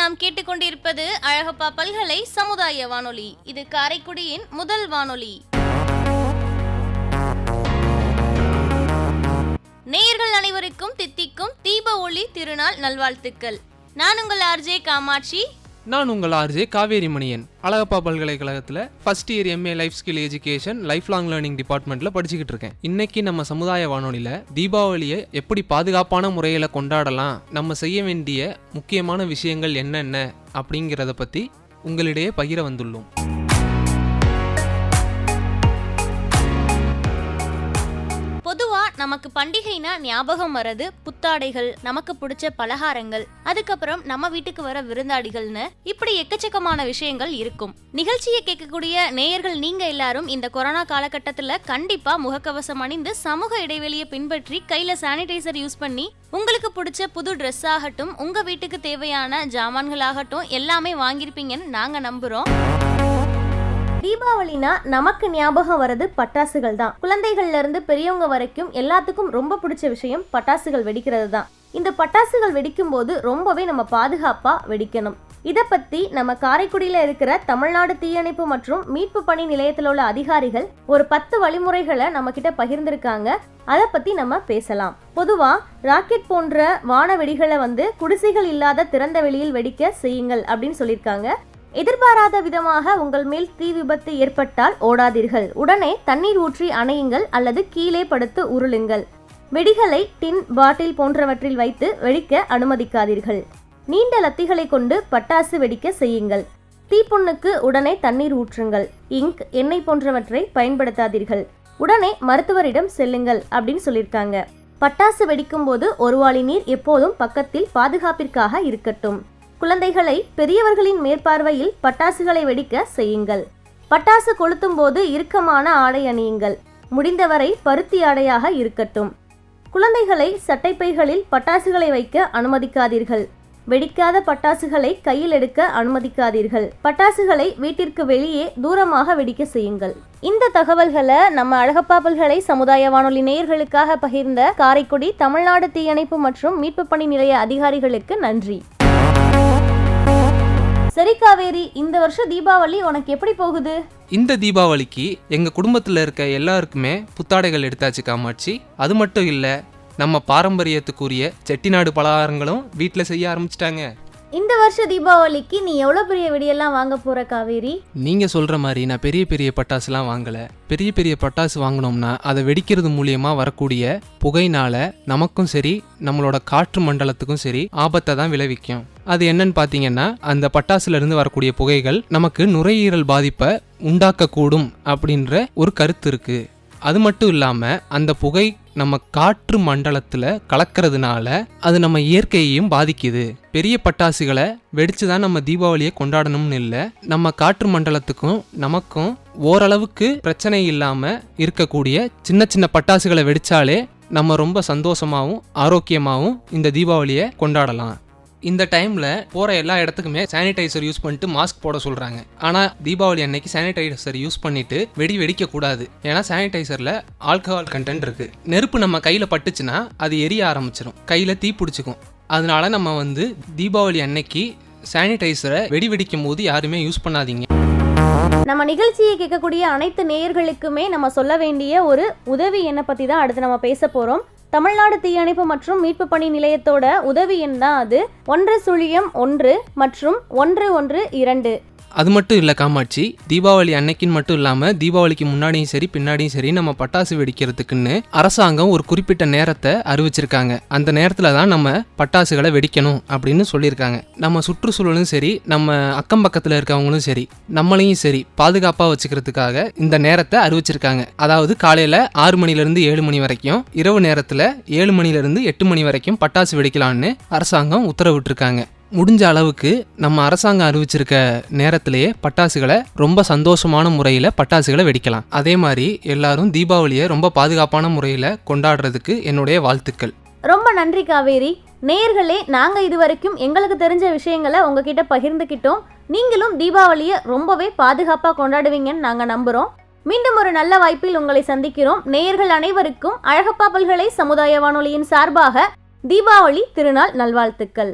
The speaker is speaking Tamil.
நாம் கேட்டுக்கொண்டிருப்பது அழகப்பா பல்கலை சமுதாய வானொலி. இது காரைக்குடியின் முதல் வானொலி. நேயர்கள் அனைவருக்கும் தித்திக்கும் தீப ஒளி திருநாள் நல்வாழ்த்துக்கள். நான் உங்கள் ஆர்ஜே காமாட்சி. நான் உங்கள் ஆர்ஜே காவேரி மணியன். அழகப்பா பல்கலைக்கழகத்தில் first year MA life skill education life long learning டிபார்ட்மெண்ட்டில் படிச்சுக்கிட்டு இருக்கேன். இன்னைக்கு நம்ம சமுதாய வானொலியில் தீபாவளியை எப்படி பாதுகாப்பான முறையில் கொண்டாடலாம், நம்ம செய்ய வேண்டிய முக்கியமான விஷயங்கள் என்னென்ன அப்படிங்கிறத பற்றி உங்களிடையே பகிர வந்துள்ளோம். பொதுவா நமக்கு பண்டிகைனா ஞாபகம் வரது புத்தாடைகள், நமக்கு பிடிச்ச பலகாரங்கள், அதுக்கப்புறம் நம்ம வீட்டுக்கு வர விருந்தாடிகள்னு இப்படி எக்கச்சக்கமான விஷயங்கள் இருக்கும். நிகழ்ச்சியை கேட்கக்கூடிய நேயர்கள் நீங்க எல்லாரும் இந்த கொரோனா காலகட்டத்துல கண்டிப்பா முகக்கவசம் அணிந்து சமூக இடைவெளியை பின்பற்றி கையில சானிடைசர் யூஸ் பண்ணி உங்களுக்கு பிடிச்ச புது ட்ரெஸ் ஆகட்டும், உங்க வீட்டுக்கு தேவையான ஜாமான்கள் ஆகட்டும் எல்லாமே வாங்கியிருப்பீங்கன்னு நாங்க நம்புறோம். தீபாவளினா நமக்கு ஞாபகம் வரது பட்டாசுகள் தான். குழந்தைகள்ல இருந்து பெரியவங்க வரைக்கும் எல்லாத்துக்கும் ரொம்ப பிடிச்ச விஷயம் பட்டாசுகள் வெடிக்கிறது தான். இந்த பட்டாசுகள் வெடிக்கும் போது ரொம்பவே நம்ம பாதுகாப்பா வெடிக்கணும். இதை பத்தி நம்ம காரைக்குடியில இருக்கிற தமிழ்நாடு தீயணைப்பு மற்றும் மீட்பு பணி நிலையத்தில் உள்ள அதிகாரிகள் ஒரு 10 வழிமுறைகளை நம்ம கிட்ட பகிர்ந்திருக்காங்க. அதை பத்தி நம்ம பேசலாம். பொதுவா ராக்கெட் போன்ற வான வெடிகளை குடிசைகள் இல்லாத திறந்த வெளியில் வெடிக்க செய்யுங்கள் அப்படின்னு சொல்லியிருக்காங்க. எதிர்பாராத விதமாக உங்கள் மேல் தீ விபத்து ஏற்பட்டால் ஓடாதீர்கள். உடனே தண்ணீர் ஊற்றி அணையுங்கள் அல்லது கீழே படுத்து உருளுங்கள். வெடிகளை டின், பாட்டில் போன்றவற்றில் வைத்து வெடிக்க அனுமதிக்காதீர்கள். நீண்ட லத்திகளை கொண்டு பட்டாசு வெடிக்க செய்யுங்கள். தீப்புண்ணுக்கு உடனே தண்ணீர் ஊற்றுங்கள். இங்க், எண்ணெய் போன்றவற்றை பயன்படுத்தாதீர்கள். உடனே மருத்துவரிடம் செல்லுங்கள் அப்படின்னு சொல்லியிருக்காங்க. பட்டாசு வெடிக்கும் போது ஒரு வாளி நீர் எப்போதும் பக்கத்தில் பாதுகாப்பிற்காக இருக்கட்டும். குழந்தைகளை பெரியவர்களின் மேற்பார்வையில் பட்டாசுகளை வெடிக்க செய்யுங்கள். பட்டாசு கொளுத்தும் போது இறுக்கமான ஆடை அணியுங்கள். முடிந்தவரை பருத்தி ஆடையாக இருக்கட்டும். குழந்தைகளை சட்டைப்பைகளில் பட்டாசுகளை வைக்க அனுமதிக்காதீர்கள். வெடிக்காத பட்டாசுகளை கையில் எடுக்க அனுமதிக்காதீர்கள். பட்டாசுகளை வீட்டிற்கு வெளியே தூரமாக வெடிக்க செய்யுங்கள். இந்த தகவல்களை நம்ம அழகப்பா பல்கலை சமுதாய வானொலி நேயர்களுக்காக பகிர்ந்த காரைக்குடி தமிழ்நாடு தீயணைப்பு மற்றும் மீட்பு பணி நிலைய அதிகாரிகளுக்கு நன்றி. சரி காவேரி, இந்த வருஷம் தீபாவளி உனக்கு எப்படி போகுது? இந்த தீபாவளிக்கு எங்கள் குடும்பத்தில் இருக்க எல்லாருக்குமே புத்தாடைகள் எடுத்தாச்சு காமாட்சி. அது மட்டும் இல்லை, நம்ம பாரம்பரியத்துக்குரிய செட்டிநாடு பலகாரங்களும் வீட்டில் செய்ய ஆரம்பிச்சிட்டாங்க. இந்த வருஷ தீபாவளிக்கு நீ எவ்வளோ பெரிய வெடியெல்லாம் வாங்க போற காவேரி? நீங்கள் சொல்கிற மாதிரி நான் பெரிய பெரிய பட்டாசுலாம் வாங்கலை. பெரிய பெரிய பட்டாசு வாங்கினோம்னா அதை வெடிக்கிறது மூலியமாக வரக்கூடிய புகையினால நமக்கும் சரி நம்மளோட காற்று மண்டலத்துக்கும் சரி ஆபத்தை தான் விளைவிக்கும். அது என்னன்னு பார்த்தீங்கன்னா, அந்த பட்டாசுலேருந்து வரக்கூடிய புகைகள் நமக்கு நுரையீரல் பாதிப்பை உண்டாக்கக்கூடும் அப்படின்ற ஒரு கருத்து இருக்குது. அது மட்டும் இல்லாமல் அந்த புகை நம்ம காற்று மண்டலத்தில் கலக்கிறதுனால அது நம்ம இயற்கையையும் பாதிக்குது. பெரிய பட்டாசுகளை வெடிச்சு தான் நம்ம தீபாவளியை கொண்டாடணும்னு இல்லை, நம்ம காற்று மண்டலத்துக்கும் நமக்கும் ஓரளவுக்கு பிரச்சனை இல்லாமல் இருக்கக்கூடிய சின்ன சின்ன பட்டாசுகளை வெடித்தாலே நம்ம ரொம்ப சந்தோஷமாகவும் ஆரோக்கியமாகவும் இந்த தீபாவளியை கொண்டாடலாம். இந்த டைமில் போகிற எல்லா இடத்துக்குமே சானிடைசர் யூஸ் பண்ணிட்டு மாஸ்க் போட சொல்கிறாங்க. ஆனால் தீபாவளி அன்னைக்கு சானிடைசர் யூஸ் பண்ணிட்டு வெடிக்கக்கூடாது. ஏன்னா சானிடைசரில் ஆல்கஹால் கண்டென்ட் இருக்குது. நெருப்பு நம்ம கையில் பட்டுச்சுன்னா அது எரிய ஆரம்பிச்சிடும், கையில் தீ பிடிச்சிக்கும். அதனால நம்ம தீபாவளி அன்னைக்கு சானிடைசரை வெடிக்கும் போது யாருமே யூஸ் பண்ணாதீங்க. நம்ம நிகழ்ச்சியை கேட்கக்கூடிய அனைத்து நேயர்களுக்குமே நம்ம சொல்ல வேண்டிய ஒரு உதவி எண்ணை பற்றி தான் அடுத்து நம்ம பேச போகிறோம். தமிழ்நாடு தீயணைப்பு மற்றும் மீட்பு பணி நிலையத்தோட உதவி எண் தான் அது. 101 மற்றும் 112. அது மட்டும் இல்லை காமாட்சி, தீபாவளி அன்னைக்குன்னு மட்டும் இல்லாமல் தீபாவளிக்கு முன்னாடியும் சரி பின்னாடியும் சரி நம்ம பட்டாசு வெடிக்கிறதுக்குன்னு அரசாங்கம் ஒரு குறிப்பிட்ட நேரத்தை அறிவிச்சிருக்காங்க. அந்த நேரத்தில் தான் நம்ம பட்டாசுகளை வெடிக்கணும் அப்படின்னு சொல்லியிருக்காங்க. நம்ம சுற்றுச்சூழலும் சரி நம்ம அக்கம் பக்கத்தில் இருக்கவங்களும் சரி நம்மளையும் சரி பாதுகாப்பாக வச்சுக்கிறதுக்காக இந்த நேரத்தை அறிவிச்சிருக்காங்க. அதாவது காலையில் 6 மணிலேருந்து 7 மணி வரைக்கும், இரவு நேரத்தில் 7 மணிலேருந்து 8 மணி வரைக்கும் பட்டாசு வெடிக்கலான்னு அரசாங்கம் உத்தரவிட்டிருக்காங்க. முடிஞ்ச அளவுக்கு நம்ம அரசாங்கம் அறிவிச்சிருக்க நேரத்திலேயே பட்டாசுகளை ரொம்ப சந்தோஷமான முறையில் பட்டாசுகளை வெடிக்கலாம். அதே மாதிரி எல்லாரும் தீபாவளியை ரொம்ப பாதுகாப்பான முறையில் கொண்டாடுறதுக்கு என்னுடைய வாழ்த்துக்கள். ரொம்ப நன்றி காவேரி. நேயர்களே, நாங்கள் இதுவரைக்கும் எங்களுக்கு தெரிஞ்ச விஷயங்களை உங்ககிட்ட பகிர்ந்துக்கிட்டோம். நீங்களும் தீபாவளியை ரொம்பவே பாதுகாப்பாக கொண்டாடுவீங்கன்னு நாங்கள் நம்புகிறோம். மீண்டும் ஒரு நல்ல வாய்ப்பில் உங்களை சந்திக்கிறோம். நேயர்கள் அனைவருக்கும் அழகப்பா பல்கலை சமுதாய வானொலியின் சார்பாக தீபாவளி திருநாள் நல்வாழ்த்துக்கள்.